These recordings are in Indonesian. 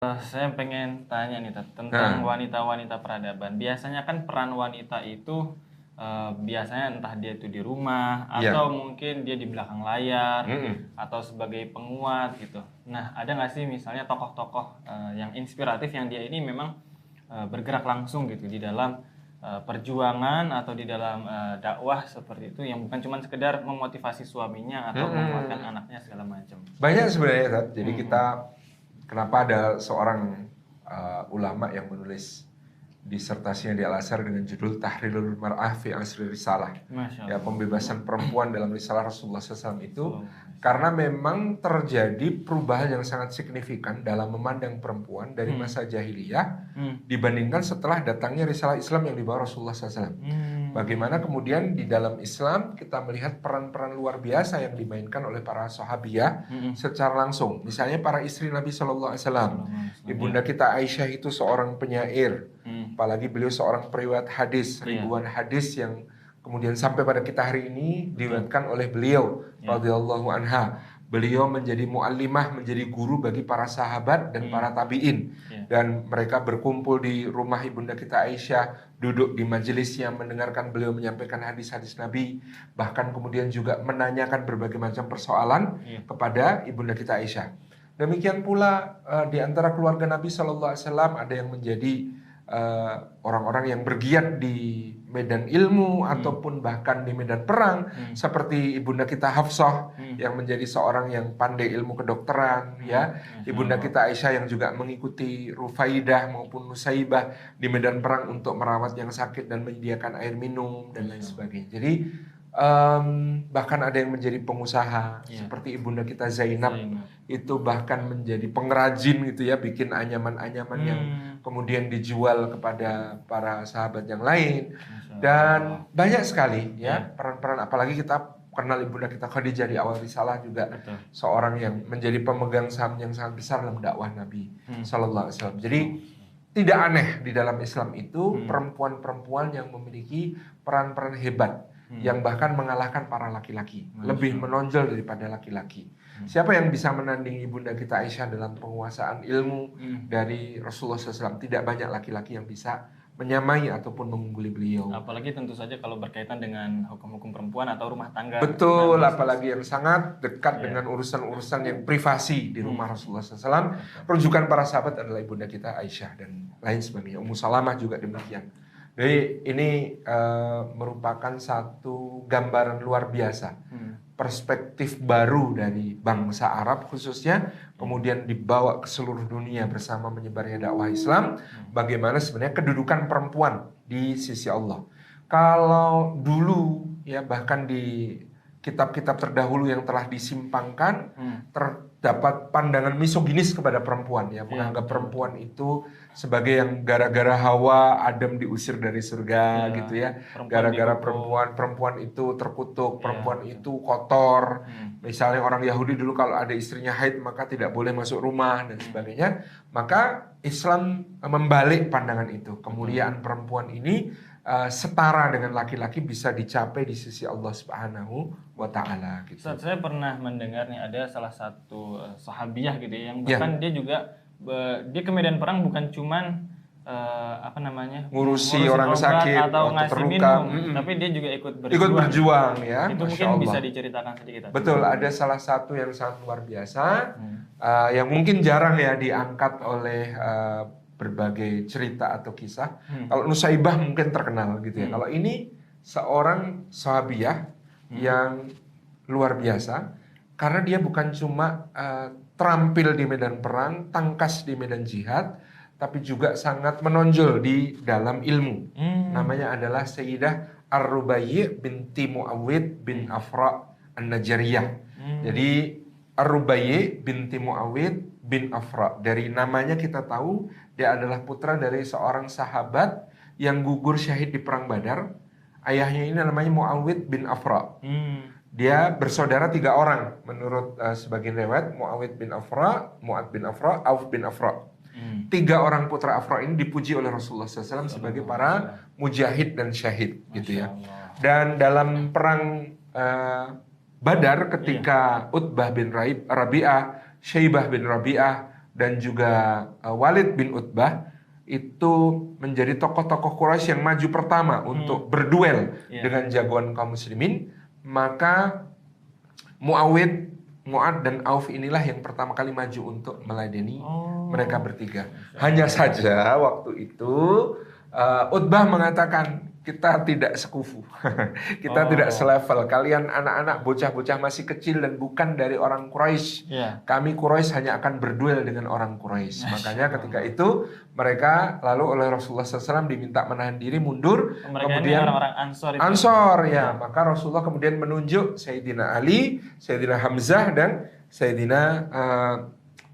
Saya pengen tanya nih tentang Nah, wanita-wanita peradaban. Biasanya kan peran wanita itu biasanya entah dia itu di rumah atau iya. mungkin dia di belakang layar Mm-mm. atau sebagai penguat gitu. Nah, ada nggak sih misalnya tokoh-tokoh yang inspiratif yang dia ini memang bergerak langsung gitu di dalam perjuangan atau di dalam dakwah seperti itu yang bukan cuma sekedar memotivasi suaminya atau menguatkan Mm-mm. anaknya segala macam. Banyak sebenarnya, Tat. Jadi Mhm. kita kenapa ada seorang ulama yang menulis disertasinya di Al-Azhar dengan judul Tahrirul Mar'ah fi Asri Risalah. Masya Ya, Allah. pembebasan perempuan dalam risalah Rasulullah SAW itu Sallallahu alaihi karena memang terjadi perubahan yang sangat signifikan dalam memandang perempuan dari wasallam. masa jahiliyah Hmm. dibandingkan setelah datangnya risalah Islam yang dibawa Rasulullah SAW. Bagaimana kemudian di dalam Islam kita melihat peran-peran luar biasa yang dimainkan oleh para sahabiah secara langsung. Misalnya para istri Nabi Shallallahu Alaihi Wasallam. Ibunda kita Aisyah itu seorang penyair, apalagi beliau seorang periwayat hadis, ribuan hadis yang kemudian sampai pada kita hari ini diriwayatkan oleh beliau radhiyallahu anha. Beliau menjadi muallimah, menjadi guru bagi para sahabat dan para tabi'in. Dan mereka berkumpul di rumah ibunda kita Aisyah, duduk di majelisnya mendengarkan beliau menyampaikan hadis-hadis Nabi, bahkan kemudian juga menanyakan berbagai macam persoalan kepada ibunda kita Aisyah. Demikian pula di antara keluarga Nabi Shallallahu Alaihi Wasallam ada yang menjadi orang-orang yang bergiat di medan ilmu ataupun bahkan di medan perang, seperti ibunda kita Hafsah yang menjadi seorang yang pandai ilmu kedokteran, ya, ibunda kita Aisyah yang juga mengikuti Rufaidah maupun Nusaibah di medan perang untuk merawat yang sakit dan menyediakan air minum dan lain sebagainya. Jadi bahkan ada yang menjadi pengusaha seperti ibunda kita Zainab itu bahkan menjadi pengrajin gitu ya, bikin anyaman-anyaman yang kemudian dijual kepada para sahabat yang lain. Dan banyak sekali ya peran-peran, apalagi kita kenal ibunda kita Khadijah di awal risalah juga seorang yang menjadi pemegang saham yang sangat besar dalam dakwah Nabi Sallallahu Alaihi Wasallam. Jadi tidak aneh di dalam Islam itu perempuan-perempuan yang memiliki peran-peran hebat yang bahkan mengalahkan para laki-laki, lebih menonjol daripada laki-laki. Siapa yang bisa menandingi ibunda kita Aisyah dalam penguasaan ilmu dari Rasulullah SAW? Tidak banyak laki-laki yang bisa menyamai ataupun mengungguli beliau. Apalagi tentu saja kalau berkaitan dengan hukum-hukum perempuan atau rumah tangga. Betul, apalagi yang sangat dekat dengan urusan-urusan yang privasi di rumah Rasulullah SAW. Rujukan para sahabat adalah ibunda kita Aisyah dan lain sebagainya. Ummu Salamah juga demikian. Jadi ini merupakan satu gambaran luar biasa, perspektif baru dari bangsa Arab khususnya, kemudian dibawa ke seluruh dunia bersama menyebarnya dakwah Islam. Bagaimana sebenarnya kedudukan perempuan di sisi Allah. Kalau dulu ya bahkan di kitab-kitab terdahulu yang telah disimpangkan terdapat pandangan misoginis kepada perempuan ya, menganggap perempuan itu sebagai yang gara-gara Hawa Adam diusir dari surga gitu ya, gara-gara perempuan itu terkutuk, perempuan itu kotor. Misalnya orang Yahudi dulu kalau ada istrinya haid maka tidak boleh masuk rumah dan sebagainya. Maka Islam membalik pandangan itu. Kemuliaan perempuan ini setara dengan laki-laki bisa dicapai di sisi Allah Subhanahu wa Ta'ala gitu. Saya pernah mendengar nih ada salah satu sahabiah gitu ya, yang bahkan dia juga dia ke medan perang bukan cuman ngurusi orang sakit atau ngasih terluka, minum, tapi dia juga ikut berjuang ya. Itu Masya mungkin Allah. bisa diceritakan sedikit. Betul, ada salah satu yang sangat luar biasa yang mungkin jarang ya diangkat oleh berbagai cerita atau kisah. Kalau Nusaibah mungkin terkenal gitu ya. Kalau ini seorang sahabiah yang luar biasa karena dia bukan cuma terampil di medan perang, tangkas di medan jihad, tapi juga sangat menonjol di dalam ilmu. Namanya adalah Sayyidah Ar-Rubayyi binti Muawwid bin Afra An-Najariyah. Jadi Ar-Rubayyi binti Muawwid bin Afra. Dari namanya kita tahu dia adalah putra dari seorang sahabat yang gugur syahid di perang Badar. Ayahnya ini namanya Muawwid bin Afra. Dia bersaudara 3 orang menurut sebagian riwayat, Muawwid bin Afra, Mu'ad bin Afra, Auf bin Afra. 3 orang putra Afra ini dipuji oleh Rasulullah SAW sebagai para mujahid dan syahid gitu ya. Dan dalam perang Badar ketika Utbah bin Rabi'ah, Syaibah bin Rabi'ah dan juga Walid bin Utbah itu menjadi tokoh-tokoh Quraisy yang maju pertama untuk berduel dengan jagoan kaum muslimin, maka Mu'ad dan Auf inilah yang pertama kali maju untuk meladeni mereka bertiga. Hanya saja waktu itu Utbah mengatakan, kita tidak sekufu, kita tidak selevel. Kalian anak-anak bocah-bocah masih kecil dan bukan dari orang Quraisy. Kami Quraisy hanya akan berduel dengan orang Quraisy. Makanya ketika itu mereka lalu oleh Rasulullah SAW diminta menahan diri, mundur. Mereka kemudian orang-orang Ansor ya. Maka Rasulullah kemudian menunjuk Sayyidina Ali, Sayyidina Hamzah dan Sayyidina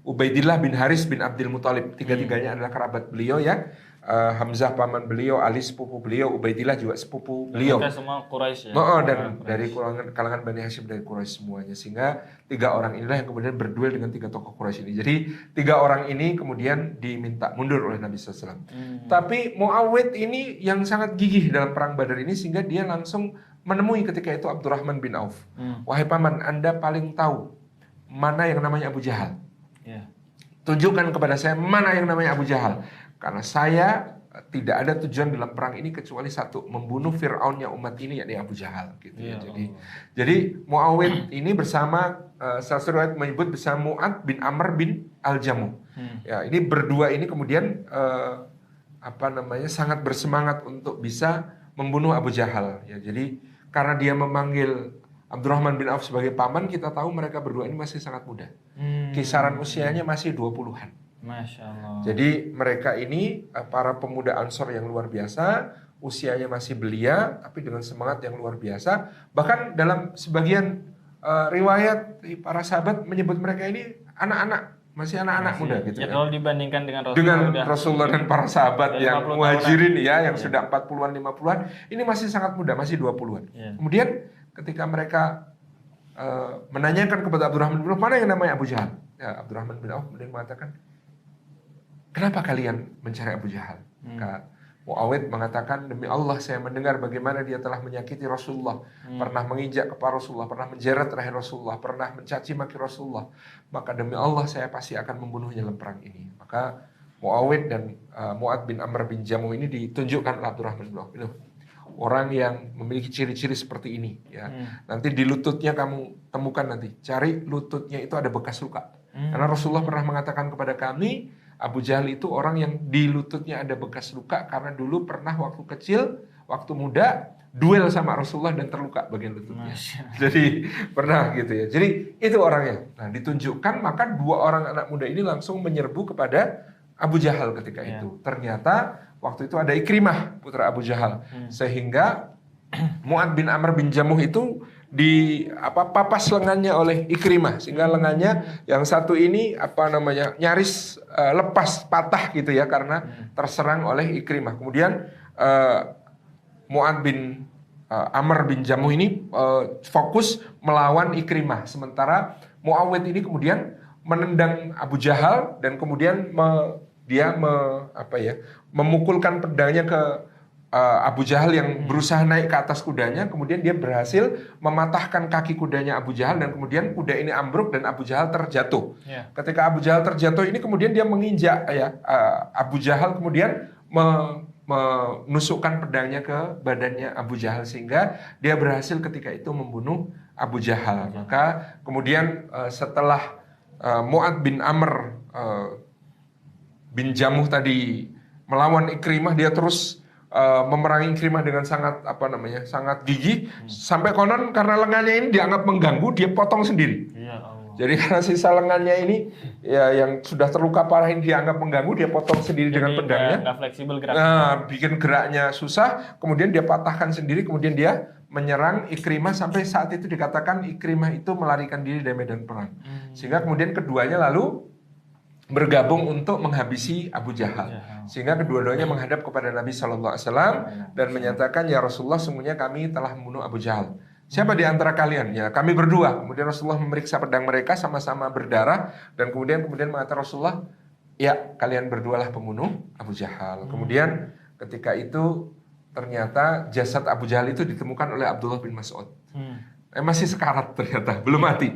Ubaidillah bin Haris bin Abdul Muthalib. Tiga-tiganya adalah kerabat beliau ya. Hamzah paman beliau, Ali sepupu beliau, Ubaidillah juga sepupu beliau. Mereka semua Quraisy ya. Dan dari kalangan Bani Hashim dari Quraisy semuanya. Sehingga 3 orang inilah yang kemudian berduel dengan 3 tokoh Quraisy ini. Jadi 3 orang ini kemudian diminta mundur oleh Nabi SAW. Tapi Muawid ini yang sangat gigih dalam perang Badar ini, sehingga dia langsung menemui ketika itu Abdurrahman bin Auf. Wahai paman, Anda paling tahu mana yang namanya Abu Jahal. Tunjukkan kepada saya mana yang namanya Abu Jahal. Karena saya tidak ada tujuan dalam perang ini kecuali satu, membunuh Fir'aunnya umat ini, yakni Abu Jahal. Gitu ya. Jadi Muawid ini bersama salah satu riwayat menyebut bersama Mu'ad bin Amr bin Al-Jamuh. Ya, ini berdua ini kemudian sangat bersemangat untuk bisa membunuh Abu Jahal. Ya, jadi karena dia memanggil Abdurrahman bin Auf sebagai paman, kita tahu mereka berdua ini masih sangat muda. Kisaran usianya masih 20-an. Masya Allah. Jadi mereka ini para pemuda Ansor yang luar biasa, usianya masih belia, tapi dengan semangat yang luar biasa. Bahkan dalam sebagian riwayat para sahabat menyebut mereka ini anak-anak, masih anak-anak muda gitu ya. Kalau dibandingkan dengan Rasulullah dan para sahabat yang muhajirin ya, yang sudah 40-an, 50-an, ini masih sangat muda, masih 20-an. Kemudian ketika mereka menanyakan kepada Abdurrahman bin Auf, mana yang namanya Abu Jahal? Ya, Abdurrahman bin Auf kemudian mengatakan, kenapa kalian mencari Abu Jahal? Maka Muawid mengatakan, demi Allah saya mendengar bagaimana dia telah menyakiti Rasulullah, pernah menginjak kepala Rasulullah, pernah menjeret rahim Rasulullah, pernah mencaci maki Rasulullah. Maka demi Allah saya pasti akan membunuhnya dalam perang ini. Maka Muawid dan Mu'ad bin Amr bin Jamuh ini ditunjukkan oleh Abdurrahman bin Auf. Orang yang memiliki ciri-ciri seperti ini. Ya. Nanti di lututnya kamu temukan nanti. Cari lututnya itu ada bekas luka. Karena Rasulullah pernah mengatakan kepada kami, Abu Jahal itu orang yang di lututnya ada bekas luka karena dulu pernah waktu kecil, waktu muda duel sama Rasulullah dan terluka bagian lututnya. Jadi pernah gitu ya. Jadi itu orangnya. Nah, ditunjukkan, maka 2 orang anak muda ini langsung menyerbu kepada Abu Jahal ketika itu. Ternyata waktu itu ada Ikrimah putra Abu Jahal. Sehingga Mu'ad bin Amr bin Jamuh itu papas lengannya oleh Ikrimah, sehingga lengannya yang satu ini nyaris lepas, patah gitu ya, karena terserang oleh Ikrimah. Kemudian Mu'ad bin Amr bin Jamuh ini fokus melawan Ikrimah, sementara Muawid ini kemudian menendang Abu Jahal dan kemudian memukulkan pedangnya ke Abu Jahal yang berusaha naik ke atas kudanya. Kemudian dia berhasil mematahkan kaki kudanya Abu Jahal, dan kemudian kuda ini ambruk dan Abu Jahal terjatuh. Ketika Abu Jahal terjatuh ini kemudian dia menginjak Abu Jahal, kemudian menusukkan pedangnya ke badannya Abu Jahal, sehingga dia berhasil ketika itu membunuh Abu Jahal. Maka kemudian setelah Mu'ad bin Amr bin Jamuh tadi melawan Ikrimah, dia terus memerangi Ikrimah dengan sangat gigih, sampai konon karena lengannya ini dianggap mengganggu, dia potong sendiri. Jadi karena sisa lengannya ini ya yang sudah terluka parah ini dianggap mengganggu, dia potong sendiri dengan pedangnya. Nggak fleksibel geraknya. Bikin geraknya susah, kemudian dia patahkan sendiri, kemudian dia menyerang Ikrimah, sampai saat itu dikatakan Ikrimah itu melarikan diri dari medan perang. Sehingga kemudian keduanya lalu bergabung untuk menghabisi Abu Jahal. Sehingga kedua-duanya menghadap kepada Nabi SAW dan menyatakan, ya Rasulullah, sesungguhnya kami telah membunuh Abu Jahal. Siapa di antara kalian? Ya, kami berdua. Kemudian Rasulullah memeriksa pedang mereka, sama-sama berdarah, dan kemudian mengatakan Rasulullah, ya kalian berdualah pembunuh Abu Jahal. Kemudian ketika itu ternyata jasad Abu Jahal itu ditemukan oleh Abdullah bin Mas'ud. Masih sekarat ternyata, belum mati.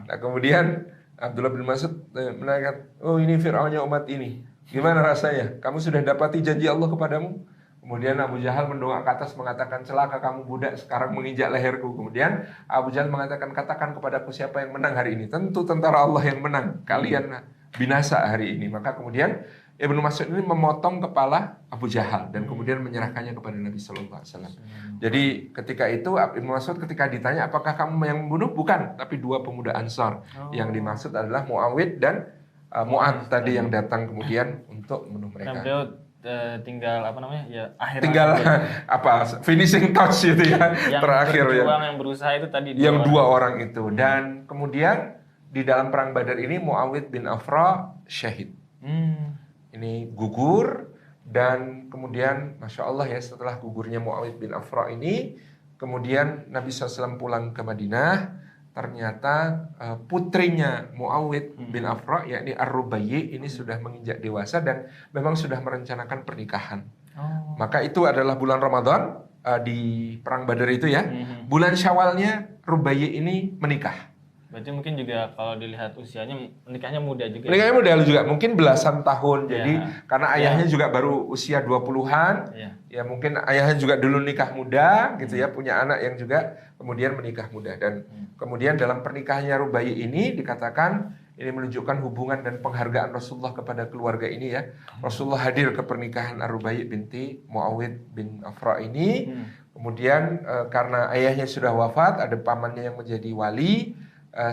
Nah kemudian Abdullah bin Mas'ud menanyakan, oh ini Fir'aunnya umat ini. Gimana rasanya? Kamu sudah dapati janji Allah kepadamu? Kemudian Abu Jahal mendongak ke atas mengatakan, celaka kamu budak, sekarang menginjak leherku. Kemudian Abu Jahal mengatakan, katakan kepadaku siapa yang menang hari ini. Tentu tentara Allah yang menang. Kalian binasa hari ini. Maka kemudian Ibnu Mas'ud ini memotong kepala Abu Jahal dan kemudian menyerahkannya kepada Nabi Sallallahu Alaihi Wasallam. Jadi ketika itu Ibnu Mas'ud ketika ditanya apakah kamu yang membunuh? Bukan, tapi dua pemuda Ansar. Yang dimaksud adalah Muawid dan Mu'ad tadi yang datang kemudian untuk membunuh mereka. Tinggal apa namanya ya akhir tinggal finishing touch itu ya yang terakhir ya. Yang berusaha itu tadi dua orang itu. Dan kemudian di dalam perang Badar ini Muawid bin Afra syahid. Ini gugur dan kemudian Masya Allah ya setelah gugurnya Muawid bin Afra ini kemudian Nabi SAW pulang ke Madinah. Ternyata putrinya Muawid bin Afra yakni Ar-Rubayyi ini sudah menginjak dewasa dan memang sudah merencanakan pernikahan. Maka itu adalah bulan Ramadan di perang Badar itu ya. Bulan Syawalnya Rubayyi ini menikah. Berarti mungkin juga kalau dilihat usianya menikahnya muda juga. Menikahnya muda juga, mungkin belasan tahun. Jadi karena ayahnya juga baru usia 20-an. Ya mungkin ayahnya juga dulu nikah muda gitu ya, punya anak yang juga kemudian menikah muda. Dan kemudian dalam pernikahannya Rubayyi ini dikatakan ini menunjukkan hubungan dan penghargaan Rasulullah kepada keluarga ini ya. Rasulullah hadir ke pernikahan Ar-Rubayyi binti Muawid bin Afra ini. Kemudian karena ayahnya sudah wafat, ada pamannya yang menjadi wali.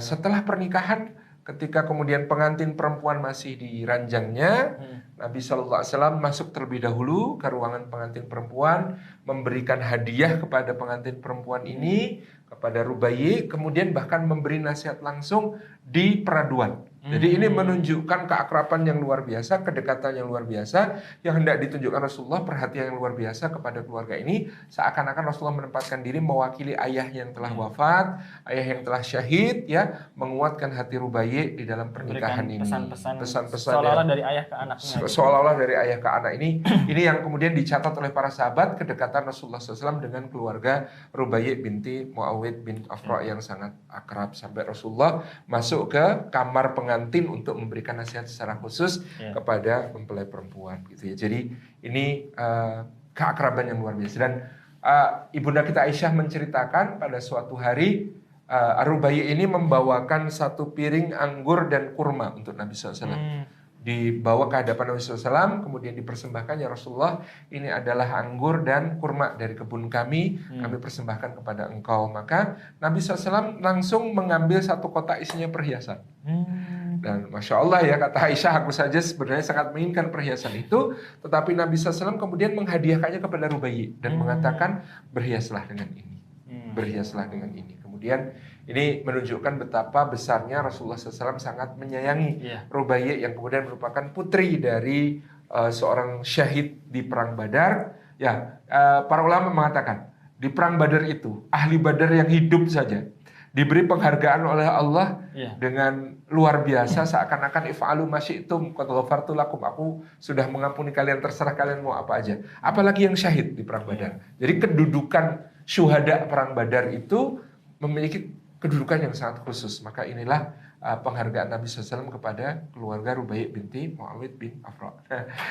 Setelah pernikahan, ketika kemudian pengantin perempuan masih di ranjangnya, Nabi SAW masuk terlebih dahulu ke ruangan pengantin perempuan, memberikan hadiah kepada pengantin perempuan ini, kepada Rubayyi, kemudian bahkan memberi nasihat langsung di peraduan. Jadi ini menunjukkan keakraban yang luar biasa, kedekatan yang luar biasa, yang hendak ditunjukkan Rasulullah, perhatian yang luar biasa kepada keluarga ini, seakan-akan Rasulullah menempatkan diri mewakili ayah yang telah wafat, ayah yang telah syahid, ya, menguatkan hati Rubayyi di dalam pernikahan ini. Pesan-pesan seolah-olah dari ayah ke anaknya. Seolah-olah dari ayah ke anak ini yang kemudian dicatat oleh para sahabat, kedekatan Rasulullah SAW dengan keluarga Rubayyi binti Muawid bin Afra yang sangat akrab, sampai Rasulullah masuk ke kamar pengantin untuk memberikan nasihat secara khusus kepada mempelai perempuan gitu ya. Jadi ini keakraban yang luar biasa. Dan ibunda kita Aisyah menceritakan pada suatu hari Ar-Rubayyi ini membawakan satu piring anggur dan kurma untuk Nabi SAW. Dibawa ke hadapan Nabi SAW, kemudian dipersembahkan, ya Rasulullah, ini adalah anggur dan kurma dari kebun kami persembahkan kepada engkau. Maka Nabi SAW langsung mengambil satu kotak isinya perhiasan. Dan Masya Allah ya, kata Aisyah, aku saja sebenarnya sangat menginginkan perhiasan itu, tetapi Nabi SAW kemudian menghadiahkannya kepada Rubayyi dan mengatakan, berhiaslah dengan ini. Berhiaslah dengan ini. Kemudian ini menunjukkan betapa besarnya Rasulullah SAW sangat menyayangi Rubayyi yang kemudian merupakan putri dari seorang syahid di perang Badar. Ya, para ulama mengatakan di perang Badar itu ahli Badar yang hidup saja diberi penghargaan oleh Allah dengan luar biasa, seakan-akan if'alu ma syi'tum qad ghafartu lakum, aku sudah mengampuni kalian, terserah kalian mau apa aja. Apalagi yang syahid di perang Badar. Jadi kedudukan syuhada perang Badar itu memiliki kedudukan yang sangat khusus. Maka inilah penghargaan Nabi SAW kepada keluarga Rubayyi binti Muawid bin Afra.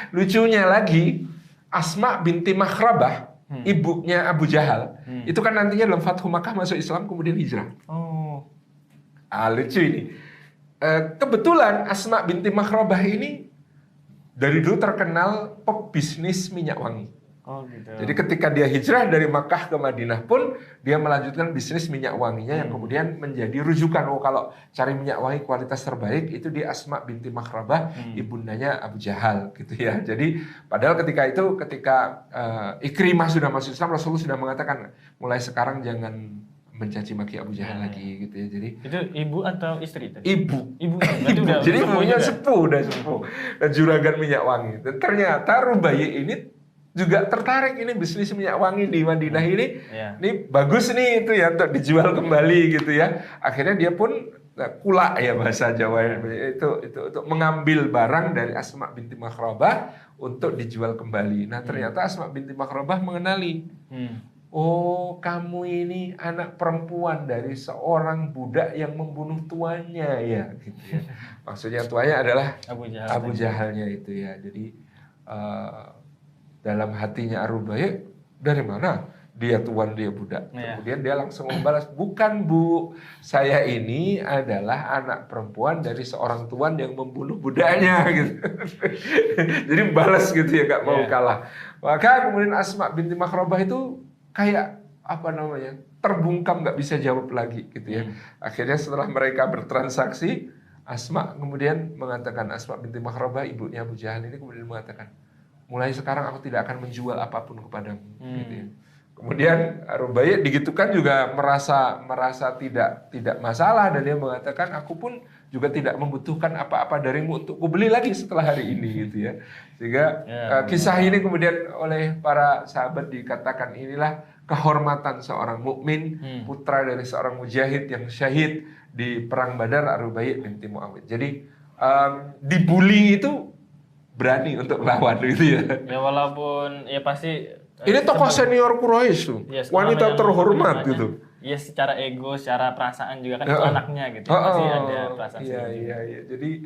Lucunya lagi, Asma binti Makhrabah, ibunya Abu Jahal, itu kan nantinya dalam Fathu Makkah masuk Islam kemudian hijrah. Lucu ini. Kebetulan Asma binti Makhrabah ini dari dulu terkenal pebisnis minyak wangi. Gitu. Jadi ketika dia hijrah dari Makkah ke Madinah pun dia melanjutkan bisnis minyak wanginya yang kemudian menjadi rujukan. Kalau cari minyak wangi kualitas terbaik itu di Asma binti Makhrabah, ibundanya Abu Jahal gitu ya. Jadi padahal ketika Ikrimah sudah masuk Islam, Rasulullah sudah mengatakan mulai sekarang jangan mencaci maki Abu Jahal lagi gitu ya. Jadi itu ibu atau istri tadi? Ibu. Jadi ibunya sepuh dan juragan minyak wangi. Dan ternyata Rubayyi ini juga tertarik ini bisnis minyak wangi di Madinah ini. Ini bagus nih itu ya untuk dijual kembali gitu ya. Akhirnya dia pun kulak ya bahasa Jawa itu untuk mengambil barang dari Asma binti Makhrabah untuk dijual kembali. Nah ternyata Asma binti Makhrabah mengenali oh kamu ini anak perempuan dari seorang budak yang membunuh tuannya ya, gitu ya. Maksudnya tuannya adalah Abu Jahalnya itu ya. Jadi dalam hatinya Ar-Rubai, dari mana dia tuan dia budak? Kemudian dia langsung membalas, bukan Bu, saya ini adalah anak perempuan dari seorang tuan yang membunuh budaknya gitu. Jadi balas gitu ya, gak mau kalah. Maka kemudian Asma binti Makhrabah itu kayak apa namanya, terbungkam, nggak bisa jawab lagi gitu ya. Akhirnya setelah mereka bertransaksi, Asma kemudian mengatakan, Asma binti Makhrabah ibunya Abu Jahal ini kemudian mengatakan, mulai sekarang aku tidak akan menjual apapun kepadamu. Gitu ya. Kemudian Rubai digitukan juga merasa tidak masalah, dan dia mengatakan, aku pun juga tidak membutuhkan apa-apa darimu untuk kubeli lagi setelah hari ini gitu ya. Sehingga kisah ini kemudian oleh para sahabat dikatakan inilah kehormatan seorang mukmin, putra dari seorang mujahid yang syahid di perang Badar, Ar-Rubai binti Muawid. Jadi dibully itu berani untuk lawan gitu ya. Ya walaupun ya pasti ini tokoh senior Quraisy tuh, ya, wanita terhormat gitu. Iya, secara ego, secara perasaan juga kan itu anaknya gitu. Pasti ada perasaan. Iya. Jadi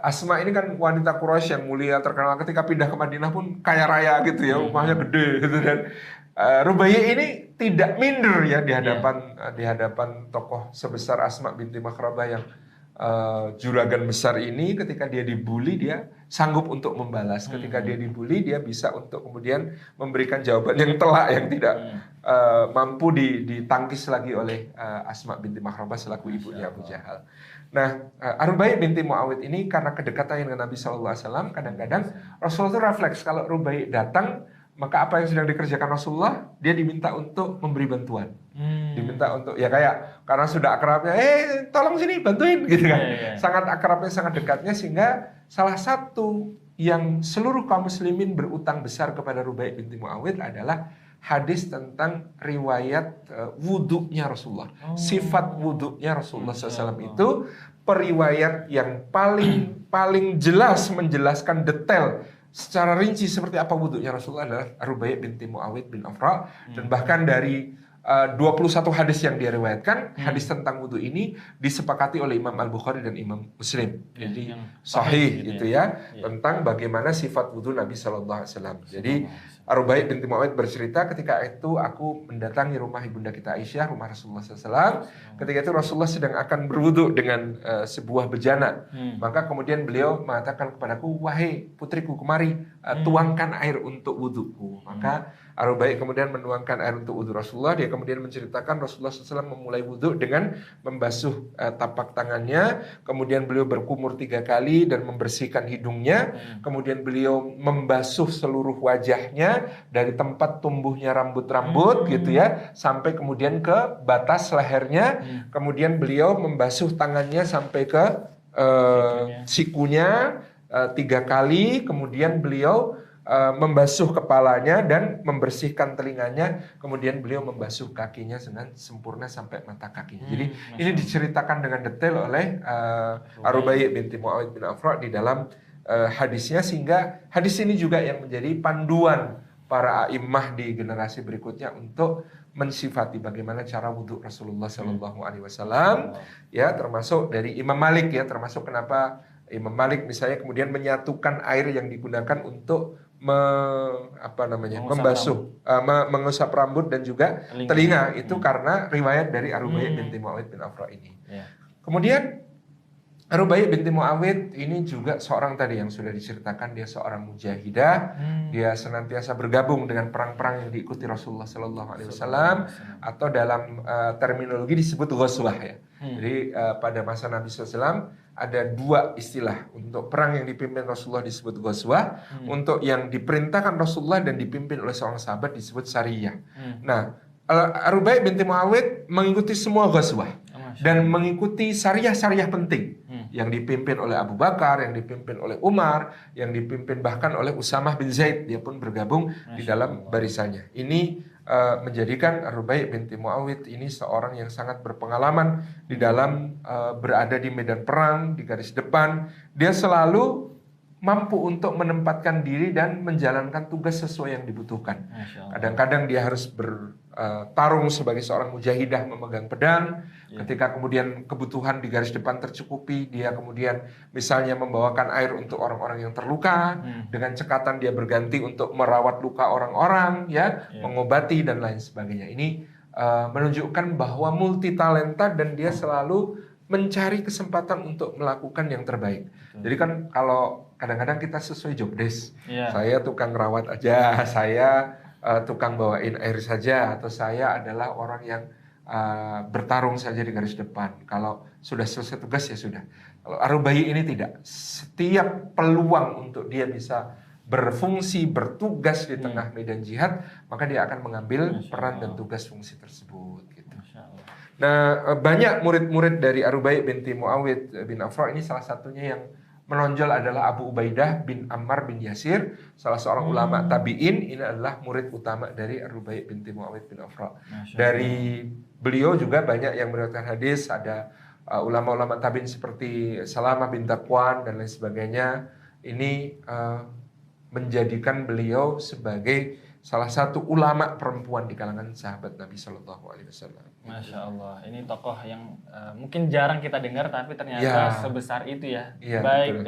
Asma ini kan wanita Quraisy yang mulia, terkenal, ketika pindah ke Madinah pun kaya raya gitu ya, rumahnya gede gitu, dan Rubaiyah ini tidak minder ya di hadapan tokoh sebesar Asma binti Makhrabah yang juragan besar ini. Ketika dia dibully, dia sanggup untuk membalas. Ketika dia dibully, dia bisa untuk kemudian memberikan jawaban yang telak, yang tidak mampu ditangkis lagi oleh Asma binti Makhrabah selaku ibunya Abu Jahal. Nah, Ar-Rubai binti Muawid ini karena kedekatannya dengan Nabi SAW, kadang-kadang Rasulullah itu refleks kalau Rubai datang, maka apa yang sedang dikerjakan Rasulullah, dia diminta untuk memberi bantuan. Diminta untuk, ya kayak, karena sudah akrabnya, tolong sini, bantuin, gitu kan. Sangat akrabnya, sangat dekatnya, sehingga salah satu yang seluruh kaum muslimin berutang besar kepada Rubai binti Muawid adalah hadis tentang riwayat wudhunya Rasulullah. Sifat wudhunya Rasulullah SAW itu periwayat yang paling jelas menjelaskan detail secara rinci seperti apa wudhunya Rasulullah adalah Rubai binti Muawid bin Afra. Dan bahkan dari 21 hadis yang dia riwayatkan, hadis tentang wudhu ini disepakati oleh Imam Al-Bukhari dan Imam Muslim. Jadi sahih gitu ya, tentang bagaimana sifat wudhu Nabi SAW. Jadi Rubai binti Muawid bercerita, ketika itu aku mendatangi rumah ibunda kita Aisyah, rumah Rasulullah SAW. Ketika itu Rasulullah sedang akan berwudhu dengan sebuah bejana. Maka kemudian beliau mengatakan kepadaku, wahai putriku, kemari tuangkan air untuk wudhuku. Maka Rubai kemudian menuangkan air untuk wudhu Rasulullah. Dia kemudian menceritakan Rasulullah SAW memulai wudhu dengan membasuh tapak tangannya. Kemudian beliau berkumur 3 kali dan membersihkan hidungnya. Kemudian beliau membasuh seluruh wajahnya dari tempat tumbuhnya rambut-rambut gitu ya, sampai kemudian ke batas lehernya. Kemudian beliau membasuh tangannya sampai ke sikunya 3 kali. Kemudian beliau membasuh kepalanya dan membersihkan telinganya. Kemudian beliau membasuh kakinya dengan sempurna sampai mata kakinya. Jadi ini diceritakan dengan detail oleh Rubai binti Muawid bin Afra di dalam hadisnya, sehingga hadis ini juga yang menjadi panduan para a'immah di generasi berikutnya untuk mensifati bagaimana cara wudhu Rasulullah SAW. Ya, termasuk dari Imam Malik ya, termasuk kenapa Imam Malik misalnya kemudian menyatukan air yang digunakan untuk mengusap rambut dan juga telinga itu karena riwayat dari Rubai binti Muawid bin Afra ini. Kemudian Rubai binti Muawid ini juga seorang tadi yang sudah diceritakan, dia seorang mujahidah. Dia senantiasa bergabung dengan perang-perang yang diikuti Rasulullah SAW, atau dalam terminologi disebut ghazwah ya. Jadi pada masa Nabi SAW ada 2 istilah. Untuk perang yang dipimpin Rasulullah disebut ghazwah, untuk yang diperintahkan Rasulullah dan dipimpin oleh seorang sahabat disebut sariyah. Nah, Rubai binti Muawid mengikuti semua ghazwah dan mengikuti syariah-syariah penting yang dipimpin oleh Abu Bakar, yang dipimpin oleh Umar, yang dipimpin bahkan oleh Usamah bin Zaid. Dia pun bergabung di dalam barisannya. Ini menjadikan Rubai binti Muawid ini seorang yang sangat berpengalaman di dalam berada di medan perang, di garis depan. Dia selalu mampu untuk menempatkan diri dan menjalankan tugas sesuai yang dibutuhkan. Kadang-kadang dia harus tarung sebagai seorang mujahidah memegang pedang. Ya. Ketika kemudian kebutuhan di garis depan tercukupi, dia kemudian misalnya membawakan air untuk orang-orang yang terluka. Dengan cekatan dia berganti untuk merawat luka orang-orang, ya, mengobati dan lain sebagainya. Ini menunjukkan bahwa multi talenta dan dia selalu mencari kesempatan untuk melakukan yang terbaik. Jadi kan kalau kadang-kadang kita sesuai job desk, saya tukang rawat aja, saya tukang bawain air saja, atau saya adalah orang yang bertarung saja di garis depan. Kalau sudah selesai tugas ya sudah. Kalau Ar-Rubaiyyi ini tidak. Setiap peluang untuk dia bisa berfungsi, bertugas di tengah medan jihad, maka dia akan mengambil peran dan tugas fungsi tersebut. Gitu. Nah, banyak murid-murid dari Ar-Rubaiyyi binti Muawiyah bin Afra ini, salah satunya yang menonjol adalah Abu Ubaidah bin Ammar bin Yasir, salah seorang ulama tabi'in. Ini adalah murid utama dari Ar-Rubaiyyi binti Muawiyah bin Afra. Dari beliau juga banyak yang meriwayatkan hadis, ada ulama-ulama tabi'in seperti Salamah bin Zakwan dan lain sebagainya. Ini menjadikan beliau sebagai salah satu ulama perempuan di kalangan sahabat Nabi Shallallahu Alaihi Wasallam. Masya Allah, ini tokoh yang mungkin jarang kita dengar, tapi ternyata sebesar itu ya. Baik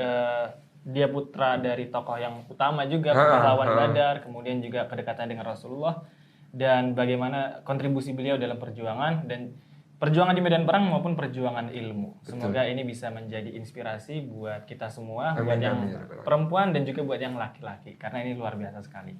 dia putra dari tokoh yang utama juga, pahlawan Badar, kemudian juga kedekatan dengan Rasulullah, dan bagaimana kontribusi beliau dalam perjuangan, dan perjuangan di medan perang maupun perjuangan ilmu. Semoga ini bisa menjadi inspirasi buat kita semua, buat yang perempuan dan juga buat yang laki-laki, karena ini luar biasa sekali.